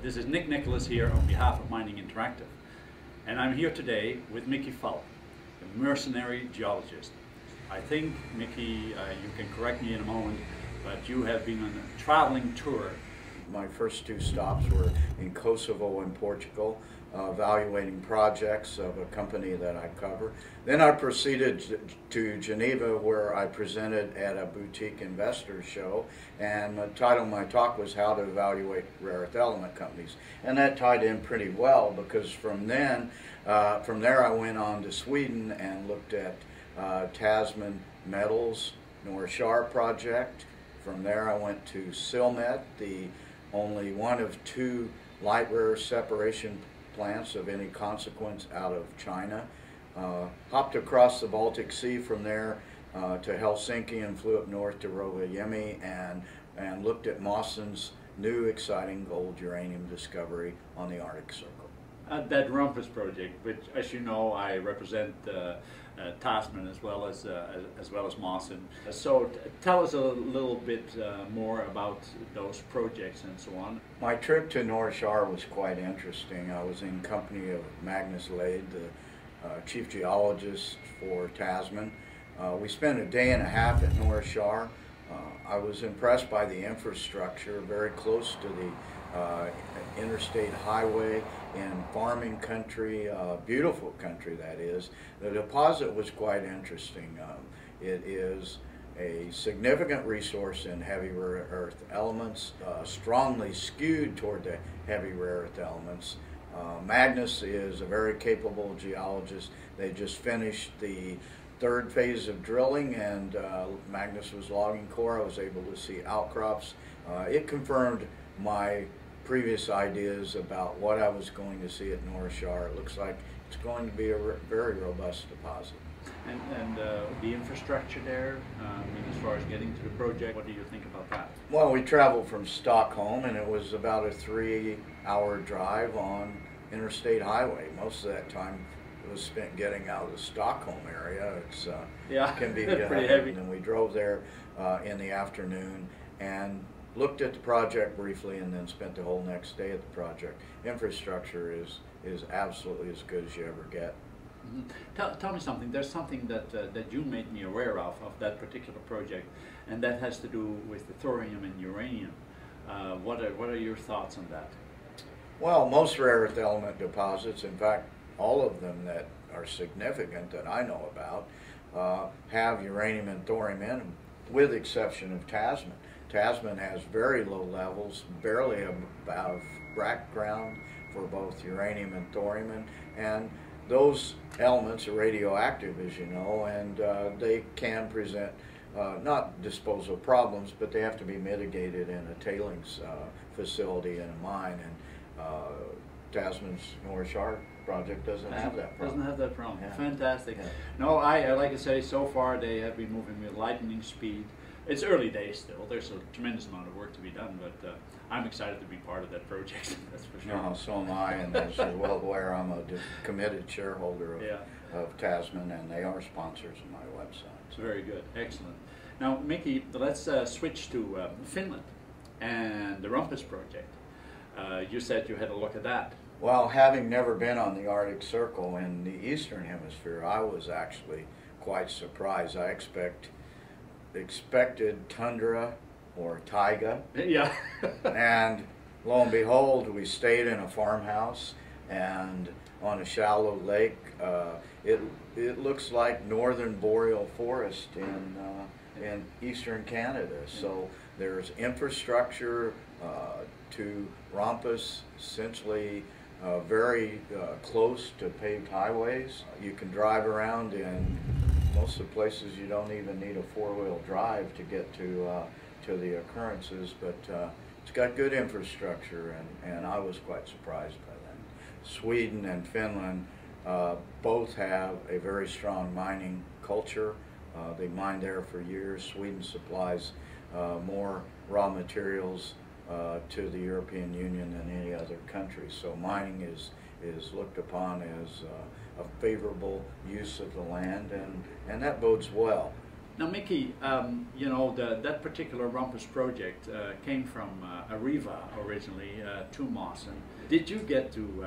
This is Nicolaas here on behalf of Mining Interactive. And I'm here today with Mickey Fulp, the Mercenary Geologist. I think, Mickey, you can correct me in a moment, but you have been on a traveling tour. My first two stops were in Kosovo and Portugal, evaluating projects of a company that I cover. Then I proceeded to Geneva, where I presented at a boutique investor show, and the title of my talk was How to Evaluate Rare Earth Element Companies. And that tied in pretty well, because from there I went on to Sweden and looked at Tasman Metals Norrshar project. From there I went to Silmet, the only one of two light rare separation plants of any consequence out of China. Hopped across the Baltic Sea from there to Helsinki and flew up north to Rovaniemi and looked at Mawson's new exciting gold uranium discovery on the Arctic Circle. That Rompas project, which, as you know, I represent Tasman as well as Mawson. So tell us a little bit more about those projects and so on. My trip to Norrshar was quite interesting. I was in company of Magnus Lade, the chief geologist for Tasman. We spent a day and a half at Norrshar. I was impressed by the infrastructure, very close to the interstate highway in farming country, beautiful country that is. The deposit was quite interesting. It is a significant resource in heavy rare earth elements, strongly skewed toward the heavy rare earth elements. Magnus is a very capable geologist. They just finished the third phase of drilling, and Magnus was logging core. I was able to see outcrops. It confirmed my previous ideas about what I was going to see at Norrshar. It looks like it's going to be a very robust deposit. And the infrastructure there, as far as getting to the project, what do you think about that? Well, we traveled from Stockholm, and it was about a 3-hour drive on interstate highway. Most of that time was spent getting out of the Stockholm area. It can be pretty heavy. And we drove there in the afternoon and looked at the project briefly, and then spent the whole next day at the project. Infrastructure is absolutely as good as you ever get. Mm-hmm. Tell me something. There's something that you made me aware of that particular project, and that has to do with the thorium and uranium. What are your thoughts on that? Well, most rare earth element deposits, in fact, all of them that are significant that I know about, have uranium and thorium in them, with the exception of Tasman. Tasman has very low levels, barely above background for both uranium and thorium, and those elements are radioactive, as you know, and they can present not disposal problems, but they have to be mitigated in a tailings facility in a mine, and Tasman's Norrshar project doesn't have that problem. Doesn't have that problem. Yeah. Fantastic. Yeah. No, I like I say, so far they have been moving with lightning speed. It's early days still. There's a tremendous amount of work to be done, but I'm excited to be part of that project. That's for sure. No, so am I, and as you're well aware, I'm a committed shareholder of Tasman, and they are sponsors of my website. So. Very good. Excellent. Now, Mickey, let's switch to Finland and the Rompas project. You said you had a look at that. Well, having never been on the Arctic Circle in the Eastern Hemisphere, I was actually quite surprised. I expected tundra or taiga. Yeah. And lo and behold, we stayed in a farmhouse and on a shallow lake. It looks like northern boreal forest in eastern Canada. So there's infrastructure to Rompas, essentially very close to paved highways. You can drive around in most of the places. You don't even need a four-wheel drive to get to the occurrences, but it's got good infrastructure, and I was quite surprised by that. Sweden and Finland both have a very strong mining culture. They mine there for years. Sweden supplies more raw materials to the European Union than any other country, so mining is looked upon as a favorable use of the land, and that bodes well. Now, Mickey, you know, that particular Rompas project came from Areva originally to Mawson. Did you get to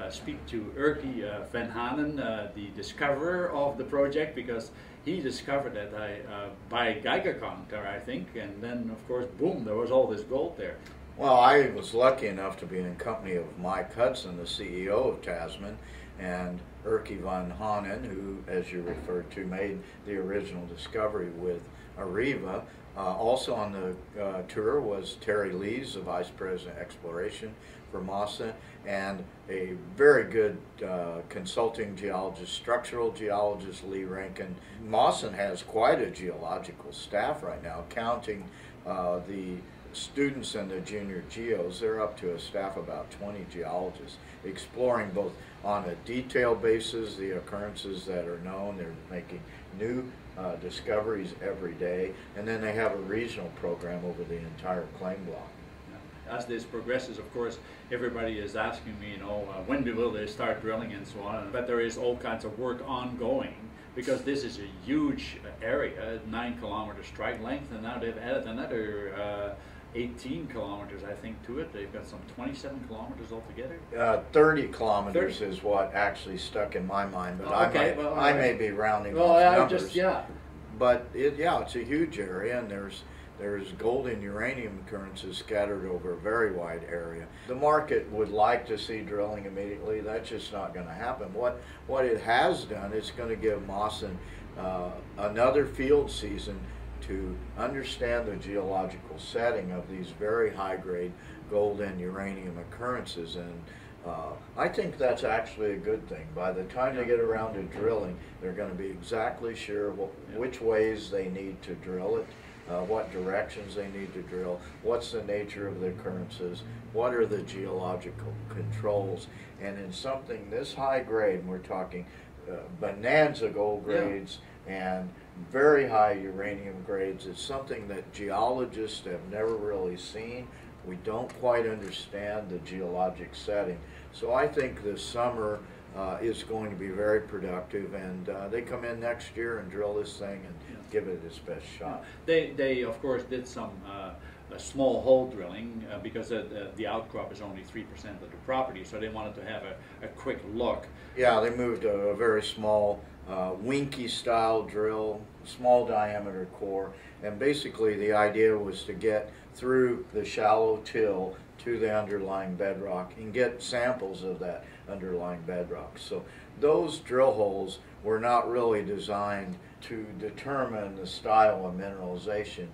speak to Erky van Hanen, the discoverer of the project? Because he discovered it by Geiger counter, I think, and then, of course, boom, there was all this gold there. Well, I was lucky enough to be in company of Mike Hudson, the CEO of Tasman, and Erky van Hanen, who, as you referred to, made the original discovery with Areva. Also on the tour was Terry Lees, the Vice President of Exploration for Mawson, and a very good consulting geologist, structural geologist, Lee Rankin. Mawson has quite a geological staff right now, counting the students and the junior geos. They're up to a staff of about 20 geologists, exploring both on a detailed basis the occurrences that are known. They're making new discoveries every day, and then they have a regional program over the entire claim block. As this progresses, of course, everybody is asking me, you know, when will they start drilling and so on, but there is all kinds of work ongoing, because this is a huge area, 9-kilometer strike length, and now they've added another 18 kilometers, I think, to it. They've got some 27 kilometers altogether. 30 kilometers 30? Is what actually stuck in my mind, but okay, I may be rounding off numbers. Just, yeah. But it's a huge area, and there's gold and uranium occurrences scattered over a very wide area. The market would like to see drilling immediately. That's just not going to happen. What it has done is going to give Mawson another field season to understand the geological setting of these very high-grade gold and uranium occurrences, and I think that's actually a good thing. By the time they get around to drilling, they're going to be exactly sure which ways they need to drill it, what directions they need to drill, what's the nature of the occurrences, what are the geological controls, and in something this high grade, we're talking bonanza gold grades and very high uranium grades. It's something that geologists have never really seen. We don't quite understand the geologic setting. So I think this summer is going to be very productive, and they come in next year and drill this thing and give it its best shot. They of course did some small hole drilling because the outcrop is only 3% of the property, so they wanted to have a quick look. Yeah, they moved a very small Winky style drill, small diameter core, and basically the idea was to get through the shallow till to the underlying bedrock and get samples of that underlying bedrock. So those drill holes were not really designed to determine the style of mineralization.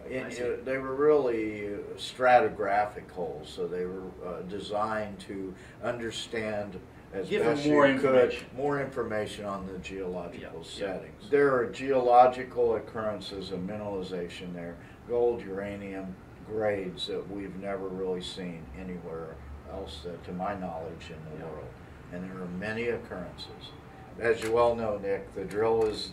They were really stratigraphic holes, so they were designed to understand as best you could more information on the geological settings. There are geological occurrences of mineralization there, gold, uranium grades that we've never really seen anywhere else, to my knowledge, in the world. And there are many occurrences. As you well know, Nick, the drill is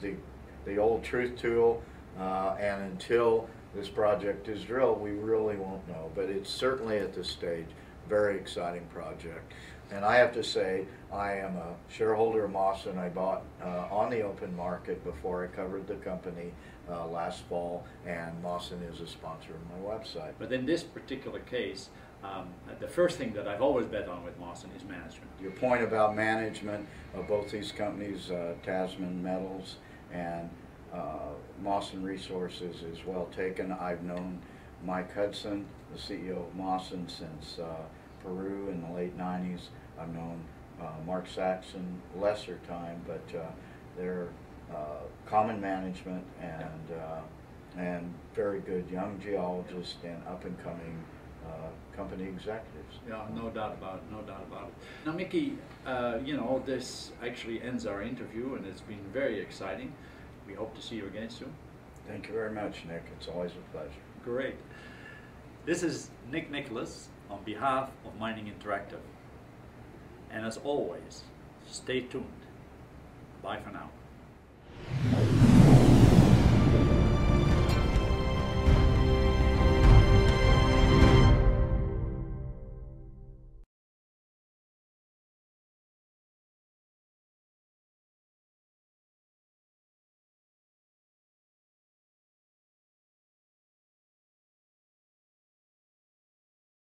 the old truth tool, and until this project is drilled, we really won't know. But it's certainly at this stage very exciting project. And I have to say, I am a shareholder of Mawson. I bought on the open market before I covered the company last fall, and Mawson is a sponsor of my website. But in this particular case, the first thing that I've always bet on with Mawson is management. Your point about management of both these companies, Tasman Metals and Mawson Resources, is well taken. I've known Mike Hudson, the CEO of Mawson, since Peru in the late 90s. I've known Mark Saxon lesser time, but they're common management and very good young geologists and up-and-coming company executives. Yeah, no doubt about it, no doubt about it. Now, Mickey, you know, this actually ends our interview, and it's been very exciting. We hope to see you again soon. Thank you very much, Nick. It's always a pleasure. Great. This is Nicolaas on behalf of Mining Interactive. And as always, stay tuned. Bye for now.